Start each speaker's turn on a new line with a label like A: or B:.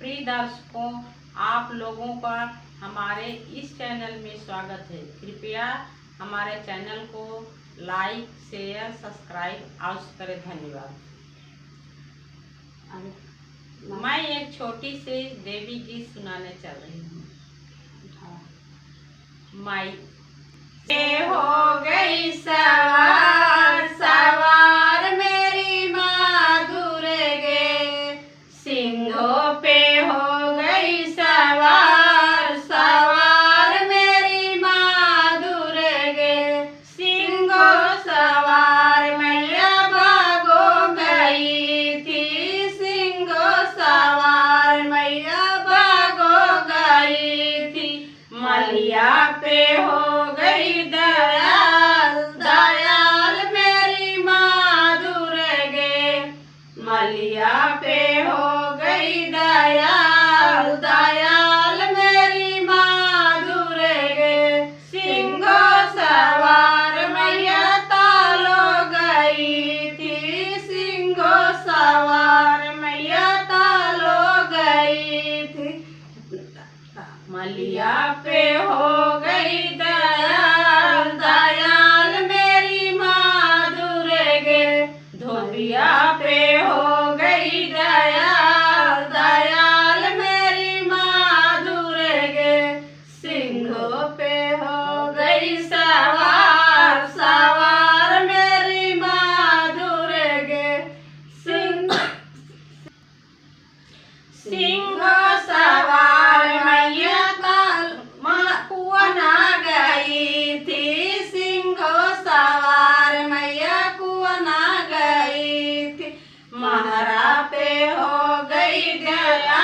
A: प्रिय दर्शकों, आप लोगों का हमारे इस चैनल में स्वागत है। कृपया हमारे चैनल को लाइक, शेयर, सब्सक्राइब अवश्य करें। धन्यवाद। मैं एक छोटी सी देवी गीत सुनाने चल रही हूँ। माई से हो गई सवार सवार मेरी माँ दुर्गे, सिंघों पे हो गई सवार सवार मेरी माँ दुर्गे, सिंघों सवार मैया भागो गई थी, सिंघों सवार मैया भागो गई थी। मलिया पे हो गई दयाल दयाल मेरी माँ दुर्गे, मलिया पे हो गई दयाल दयाल मेरी माँ दुर्गे, सिंघों सवार मैया तालो गई थी, सिंघों सवार मैया तालो गई थी। मलिया पे हो गई दयाल दयाल मेरी माँ दुर्गे, धोबिया पे हो गई दयाल दयाल मेरी माँ दुर्गे, सिंघों पे हो गई सवार सवार मेरी माँ दुर्गे, सिंघों सवार मैया कुआं गई थी, सिंघों सवार मैया कुआं गई थी। महरा पे हो गई दया